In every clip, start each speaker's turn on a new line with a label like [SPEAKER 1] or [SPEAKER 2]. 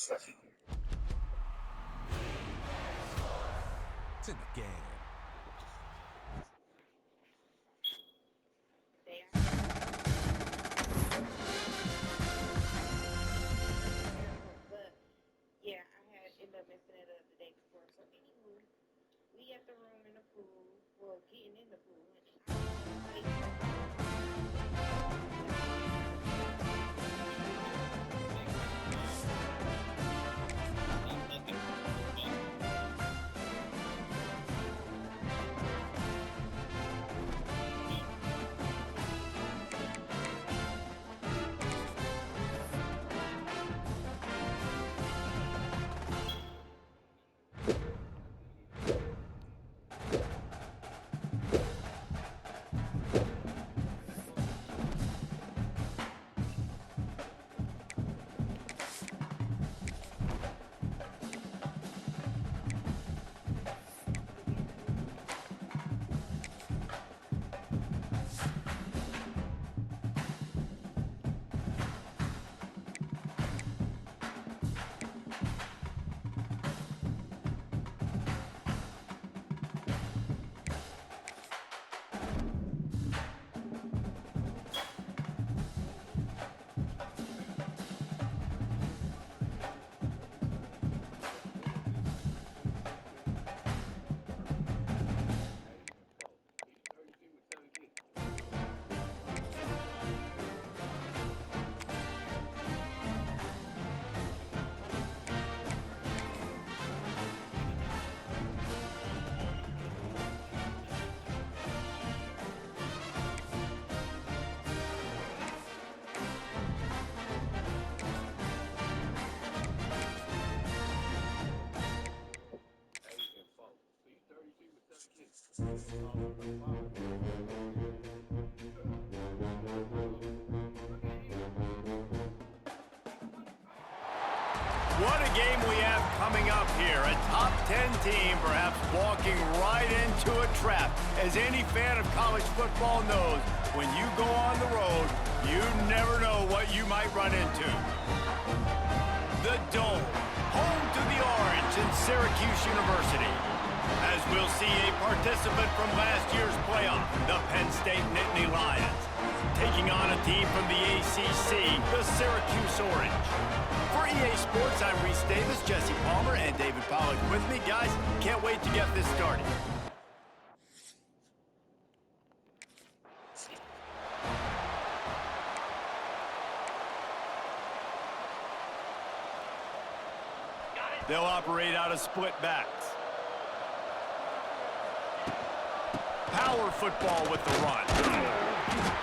[SPEAKER 1] It's in the game.
[SPEAKER 2] But yeah, I had ended up messing it up the day before. So anywho, we at the room in the pool, well, getting in the pool, and
[SPEAKER 3] What a game we have coming up here. A top 10 team perhaps walking right into a trap. As any fan of college football knows, when you go on the road, you never know what you might run into. The Dome, home to the Orange and Syracuse University. As we'll see a participant from last year's playoff, the Penn State Nittany Lions, taking on a team from the ACC, the Syracuse Orange. For EA Sports, I'm Reese Davis, Jesse Palmer, and David Pollack with me. Guys, can't wait to get this started. They'll operate out of split backs. Power football with the run.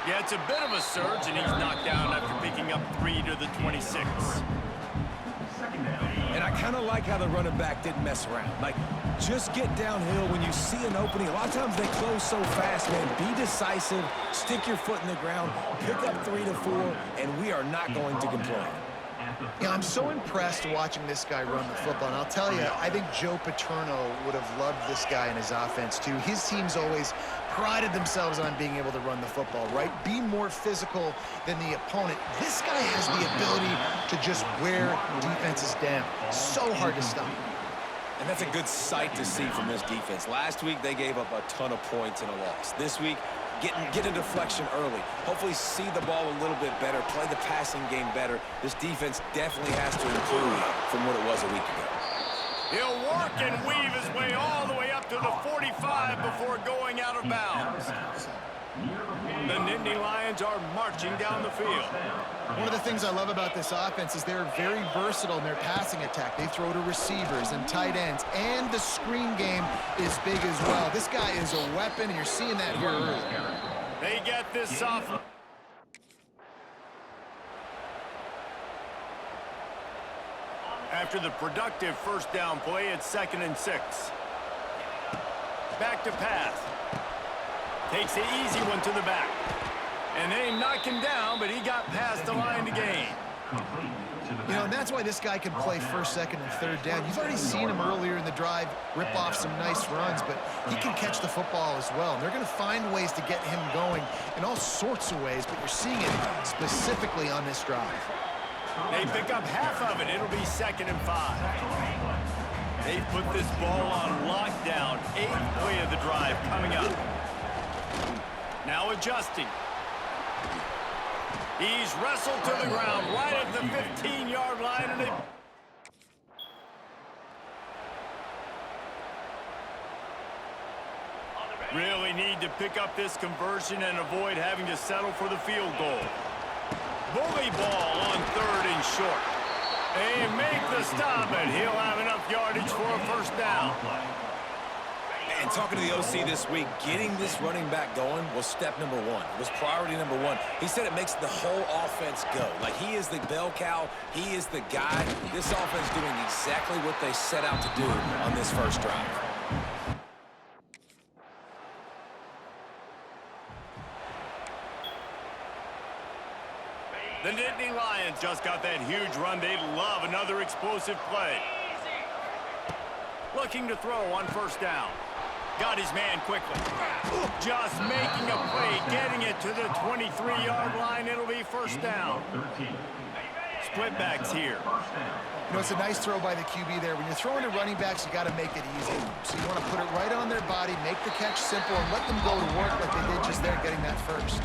[SPEAKER 3] Yeah, it's a bit of a surge, and he's knocked down after picking up 3 to the 26.
[SPEAKER 1] And I kind of like how the running back didn't mess around. Like, just get downhill when you see an opening. A lot of times they close so fast, man. Be decisive, stick your foot in the ground, pick up 3 to 4, and we are not going to complain.
[SPEAKER 4] Yeah, I'm so impressed watching this guy run the football. And I'll tell you, I think Joe Paterno would have loved this guy in his offense, too. His teams always prided themselves on being able to run the football, right? Be more physical than the opponent. This guy has the ability to just wear defenses down. So hard to stop.
[SPEAKER 1] And that's a good sight to see from this defense. Last week, they gave up a ton of points in a loss. This week, get a deflection early. Hopefully see the ball a little bit better, play the passing game better. This defense definitely has to improve from what it was a week ago.
[SPEAKER 3] He'll work and weave his way all the way up to the 45 before going out of bounds. The Nittany Lions are marching down the field.
[SPEAKER 4] One of the things I love about this offense is they're very versatile in their passing attack. They throw to receivers and tight ends, and the screen game is big as well. This guy is a weapon, and you're seeing that here early.
[SPEAKER 3] They get this off. After the productive first down play, it's 2nd and 6. Back to pass. Takes the easy one to the back. And they knock him down, but he got past the line to gain.
[SPEAKER 4] You know, and that's why this guy can play first, second, and third down. You've already seen him earlier in the drive rip off some nice runs, but he can catch the football as well. And they're going to find ways to get him going in all sorts of ways, but you're seeing it specifically on this drive.
[SPEAKER 3] They pick up half of it. It'll be 2nd and 5. They put this ball on lockdown. 8th play of the drive coming up. Now adjusting. He's wrestled to the ground right at the 15-yard line, and they... Really need to pick up this conversion and avoid having to settle for the field goal. Bully ball on 3rd and short. They make the stop, and he'll have enough yardage for a 1st down.
[SPEAKER 1] And talking to the OC this week, getting this running back going was step number 1. It was priority number 1. He said it makes the whole offense go. Like, he is the bell cow. He is the guy. This offense doing exactly what they set out to do on this first drive.
[SPEAKER 3] The Nittany Lions just got that huge run. They love another explosive play. Looking to throw on 1st down. Got his man quickly. Just making a play, getting it to the 23-yard line. It'll be 1st down. Split backs here.
[SPEAKER 4] You know, it's a nice throw by the QB there. When you're throwing to running backs, you got to make it easy. So you want to put it right on their body, make the catch simple, and let them go to work like they did just there, getting that first.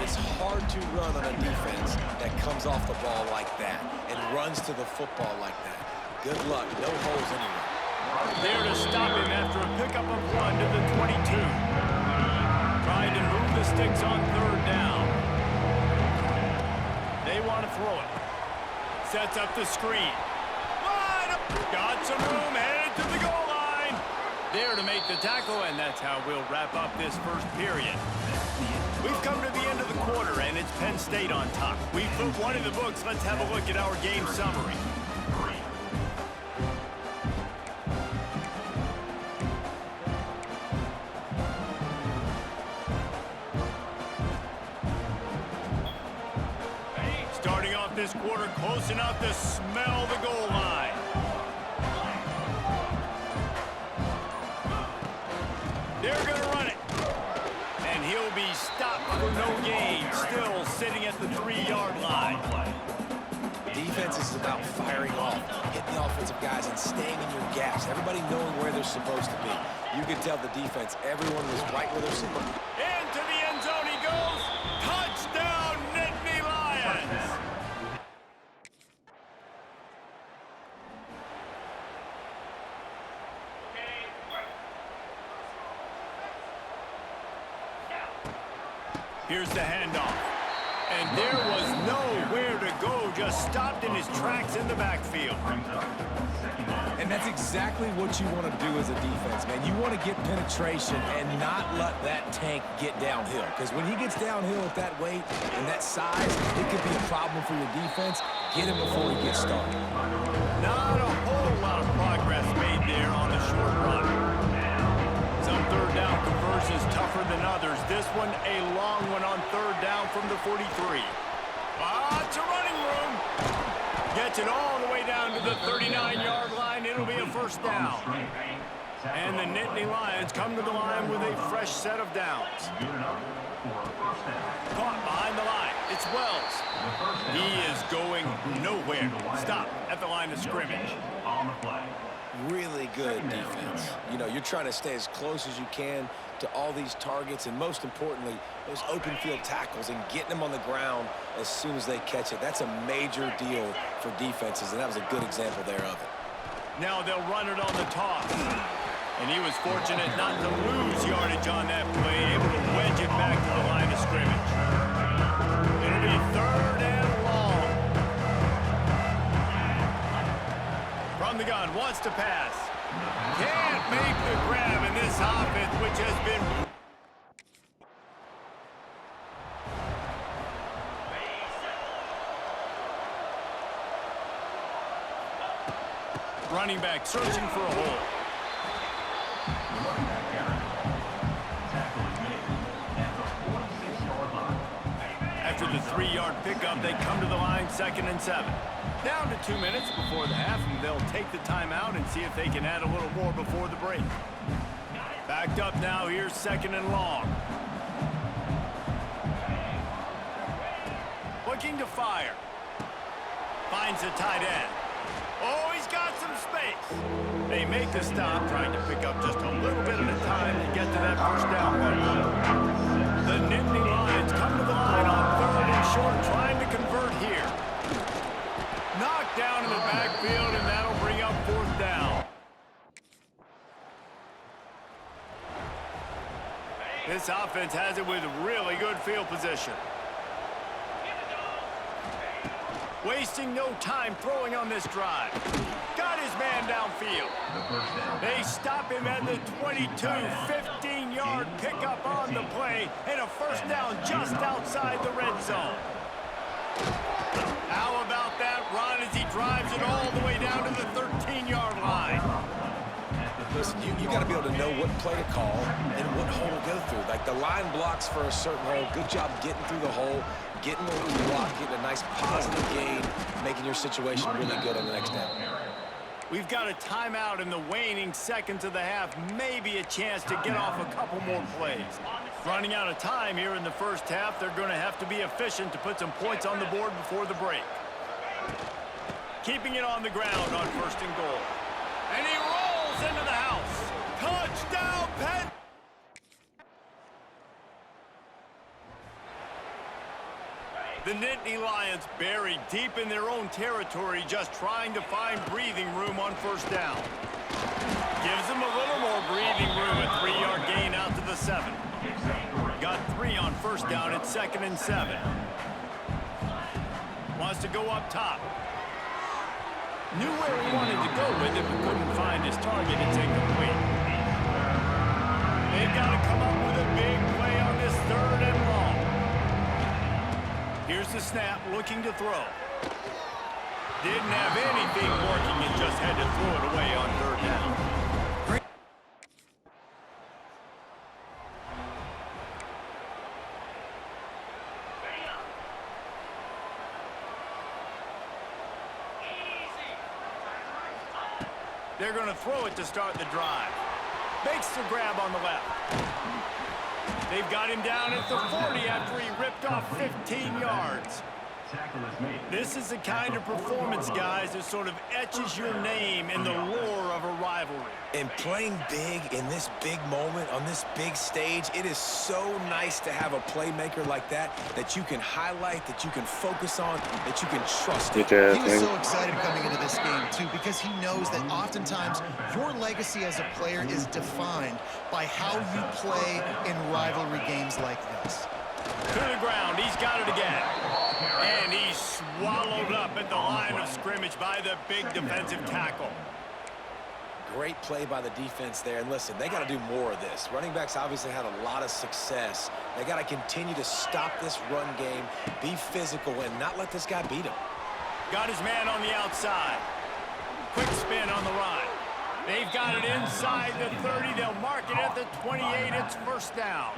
[SPEAKER 1] It's hard to run on a defense that comes off the ball like that and runs to the football like that. Good luck. No holes anywhere.
[SPEAKER 3] There to stop him after a pickup of 1 to the 22. Trying to move the sticks on 3rd down. They want to throw it. Sets up the screen. Got some room, headed to the goal line. There to make the tackle, and that's how we'll wrap up this first period. We've come to the end of the quarter, and it's Penn State on top. We've put one in the books. Let's have a look at our game summary. Starting off this quarter close enough to smell the goal line. They're going to run it. And he'll be stopped for no gain. Still sitting at the 3-yard line.
[SPEAKER 1] Defense is about firing off, hitting the offensive guys, and staying in your gaps. Everybody knowing where they're supposed to be. You can tell the defense, everyone was right where they're supposed to be.
[SPEAKER 3] Into the end zone he goes. Touchdown, Nittany Lions. Here's the handoff. And there was nowhere to go, just stopped in his tracks in the backfield.
[SPEAKER 1] And that's exactly what you want to do as a defense, man. You want to get penetration and not let that tank get downhill. Because when he gets downhill at that weight and that size, it could be a problem for your defense. Get him before he gets started.
[SPEAKER 3] Not a whole lot of progress made there on the short run. Some 3rd down conversions tougher than others. This one a long one on 3rd down from the 43. Lots of running room. Gets it all the way down to the 39-yard line. It'll be a 1st down. And the Nittany Lions come to the line with a fresh set of downs. Caught behind the line. It's Wells. He is going nowhere. Stop at the line of scrimmage.
[SPEAKER 1] Really good defense. You know, you're trying to stay as close as you can to all these targets, and most importantly, those open field tackles and getting them on the ground as soon as they catch it. That's a major deal for defenses, and that was a good example there of it.
[SPEAKER 3] Now they'll run it on the toss. And he was fortunate not to lose yardage on that play, able to wedge it back to the line of scrimmage. It'll be 3rd and long. From the gun, wants to pass. Can't make the grab in this offense, which has been... Running back searching for a hole. After the 3-yard pickup, they come to the line 2nd and 7. Down to 2 minutes before the half, and they'll take the timeout and see if they can add a little more before the break. Backed up now, here's 2nd and long. Looking to fire. Finds the tight end. Oh, he's got some space. They make the stop, trying to pick up just a little bit at a time to get to that first down run. The Nittany Lions come to the line on 3rd and short, trying to convert here. Knocked down in the backfield, and that'll bring up 4th down. This offense has it with really good field position. Wasting no time throwing on this drive. Got his man downfield. They stop him at the 22, 15-yard pickup on the play, and a first down just outside the red zone. How about that run as he drives it all the way down to the 13-yard line?
[SPEAKER 1] Listen, you got to be able to know what play to call and what hole to go through. Like the line blocks for a certain hole. Good job getting through the hole, getting the lead block, getting a nice positive gain, making your situation really good on the next down.
[SPEAKER 3] We've got a timeout in the waning seconds of the half. Maybe a chance to get off a couple more plays. Running out of time here in the first half. They're going to have to be efficient to put some points on the board before the break. Keeping it on the ground on 1st and goal. And he rolls into the house. Touchdown, Penn! The Nittany Lions buried deep in their own territory, just trying to find breathing room on 1st down. Gives them a little more breathing room, a 3-yard gain out to the 7. Got 3 on 1st down at 2nd and 7. Wants to go up top. Knew where he wanted to go with it, but couldn't find his target. It's incomplete. They've got to come up with a big play on this 3rd and long. Here's the snap, looking to throw. Didn't have anything working and just had to throw it away on 3rd down. They're going to throw it to start the drive. Makes the grab on the left. They've got him down at the 40 after he ripped off 15 yards. This is the kind of performance, guys, that sort of etches your name in the lore of a rivalry.
[SPEAKER 1] And playing big in this big moment, on this big stage, it is so nice to have a playmaker like that you can highlight, that you can focus on, that you can trust in.
[SPEAKER 4] He was so excited coming into this game, too, because he knows that oftentimes your legacy as a player is defined by how you play in rivalry games like this.
[SPEAKER 3] To the ground, he's got it again. And he's swallowed up at the line of scrimmage by the big defensive tackle.
[SPEAKER 1] Great play by the defense there. And listen, they got to do more of this. Running backs obviously had a lot of success. They got to continue to stop this run game, be physical, and not let this guy beat him.
[SPEAKER 3] Got his man on the outside. Quick spin on the run. They've got it inside the 30. They'll mark it at the 28. It's 1st down.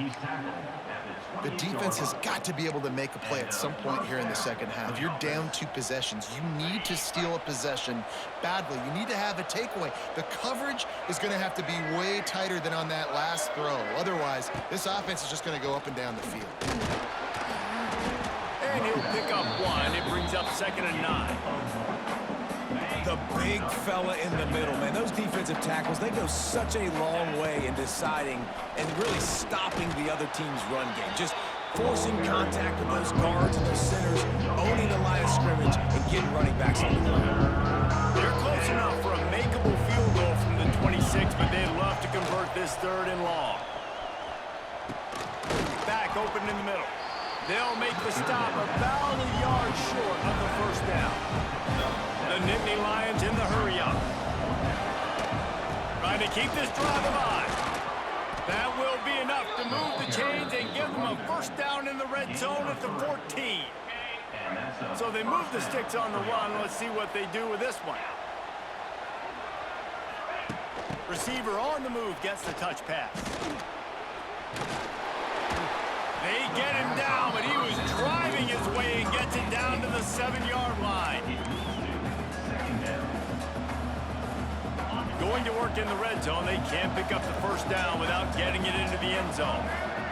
[SPEAKER 4] The defense has got to be able to make a play at some point here in the second half. You're down 2 possessions. You need to steal a possession badly. You need to have a takeaway. The coverage is going to have to be way tighter than on that last throw. Otherwise, this offense is just going to go up and down the field.
[SPEAKER 3] And he'll pick up 1. It brings up 2nd and 9.
[SPEAKER 1] The big fella in the middle, man. Those defensive tackles, they go such a long way in deciding and really stopping the other team's run game. Just forcing contact with those guards and those centers, owning the line of scrimmage, and getting running backs on the ground.
[SPEAKER 3] They're close enough for a makeable field goal from the 26, but they'd love to convert this 3rd and long. Back open in the middle. They'll make the stop about a yard short of the 1st down. The Nittany Lions in the hurry-up. Trying to keep this drive alive. That will be enough to move the chains and give them a 1st down in the red zone at the 14. So they move the sticks on the run. Let's see what they do with this one. Receiver on the move gets the touch pass. They get him down, but he was driving his way and gets it down to the 7-yard line. Going to work in the red zone. They can't pick up the 1st down without getting it into the end zone.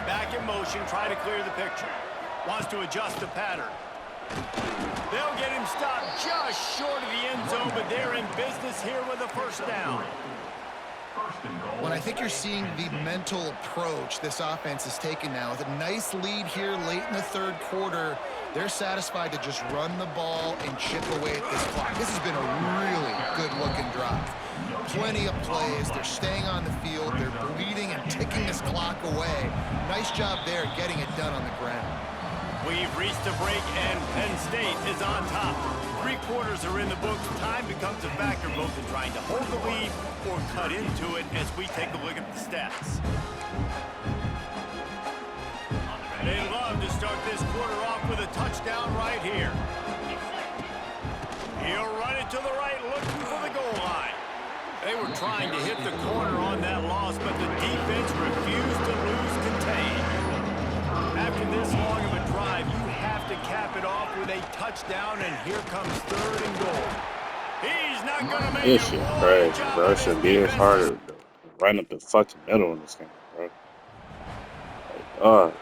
[SPEAKER 3] Back in motion, try to clear the picture. Wants to adjust the pattern. They'll get him stop just short of the end zone, but they're in business here with a first down.
[SPEAKER 4] Well, I think you're seeing the mental approach this offense is taking now. With a nice lead here late in the third quarter, they're satisfied to just run the ball and chip away at this clock. This has been a really good-looking drive. Plenty of plays. They're staying on the field. They're bleeding and ticking this clock away. Nice job there getting it done on the ground.
[SPEAKER 3] We've reached a break, and Penn State is on top. 3 quarters are in the books. Time becomes a factor both in trying to hold the lead or cut into it as we take a look at the stats. They love to start this quarter off with a touchdown right here. He'll run it to the right, looking for the goal line. They were trying to hit the corner on that loss, but the defense refused to lose contain. After this long of a drive, you have to cap it off with a touchdown, and here comes 3rd and goal. He's not going to make
[SPEAKER 5] This
[SPEAKER 3] it.
[SPEAKER 5] shit crazy, bro. It should be harder to run up the fucking middle in this game, bro.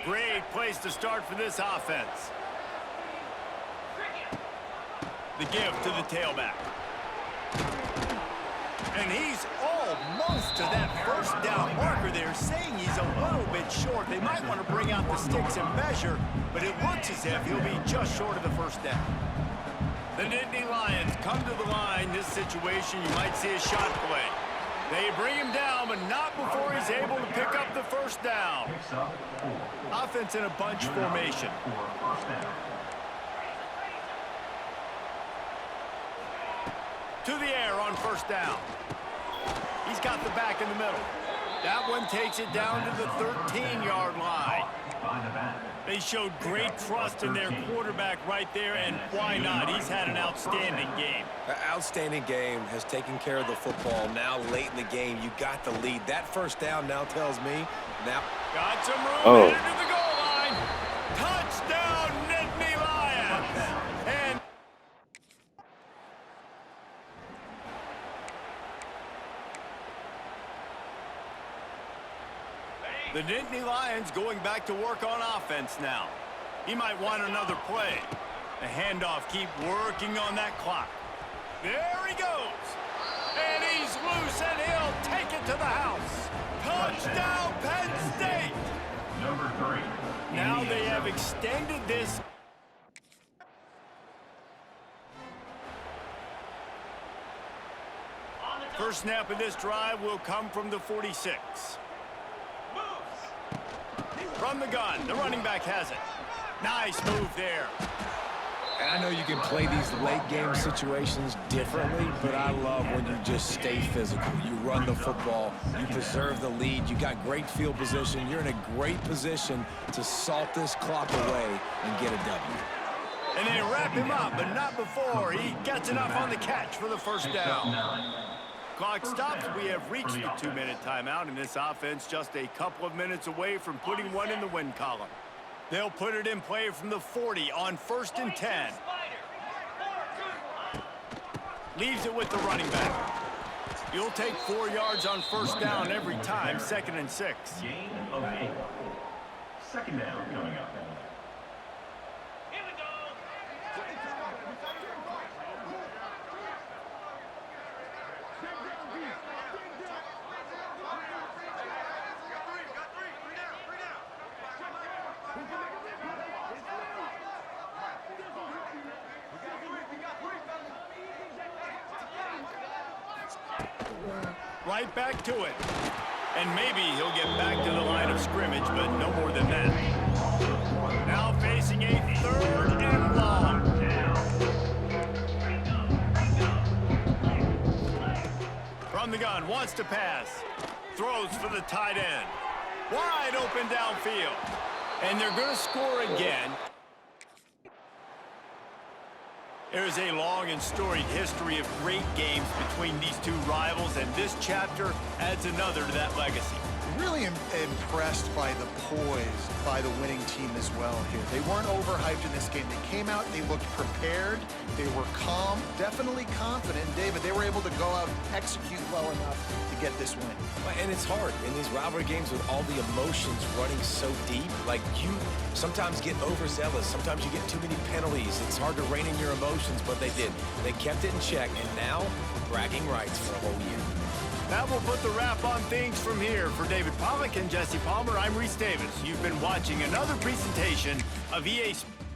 [SPEAKER 3] Great place to start for this offense. The give to the tailback. And he's almost to that first down marker there, saying he's a little bit short. They might want to bring out the sticks and measure, but it looks as if he'll be just short of the first down. The Nittany Lions come to the line. This situation, you might see a shot play. They bring him down, but not before he's able to pick up the first down. Offense in a bunch formation. To the air on first down. He's got the back in the middle. That one takes it down to the 13-yard line. They showed great trust in their quarterback right there, and why not? He's had an outstanding game.
[SPEAKER 1] An outstanding game, has taken care of the football. Now late in the game, you got the lead. That first down now tells me now.
[SPEAKER 3] Got some room, headed to the goal line. Touchdown, Nittany Lions. And the Nittany Lions going back to work on offense now. He might want another play. The handoff, keep working on that clock. There he goes. And he's loose, and he'll take it to the house. Touchdown, Penn State. Number 3. Now they have extended this. First snap of this drive will come from the 46. From the gun, the running back has it. Nice move there.
[SPEAKER 1] And I know you can play these late game situations differently, but I love when you just stay physical. You run the football, you preserve the lead, you got great field position. You're in a great position to salt this clock away and get a W.
[SPEAKER 3] And they wrap him up, but not before he gets enough on the catch for the first down. Clock stops. We have reached the 2-minute timeout, and this offense just a couple of minutes away from putting one in the win column. They'll put it in play from the 40 on 1st and 10. Leaves it with the running back. You'll take 4 yards on first down every time, 2nd and 6.
[SPEAKER 6] Gain of 8. 2nd down coming up.
[SPEAKER 3] Right back to it. And maybe he'll get back to the line of scrimmage, but no more than that. Now facing a 3rd and long. From the gun, wants to pass. Throws for the tight end. Wide open downfield. And they're going to score again. There's a long and storied history of great games between these two rivals, and this chapter adds another to that legacy.
[SPEAKER 4] really impressed by the poise by the winning team as well here. They weren't overhyped in this game. They came out, they looked prepared, they were calm, definitely confident. And David, they were able to go out and execute well enough to get this win.
[SPEAKER 1] And it's hard in these rivalry games with all the emotions running so deep. Like, you sometimes get overzealous. Sometimes you get too many penalties. It's hard to rein in your emotions, but they did. They kept it in check, and now bragging rights for a whole year.
[SPEAKER 3] That will put the wrap on things from here. For David Pollack and Jesse Palmer, I'm Reese Davis. You've been watching another presentation of EA Sports.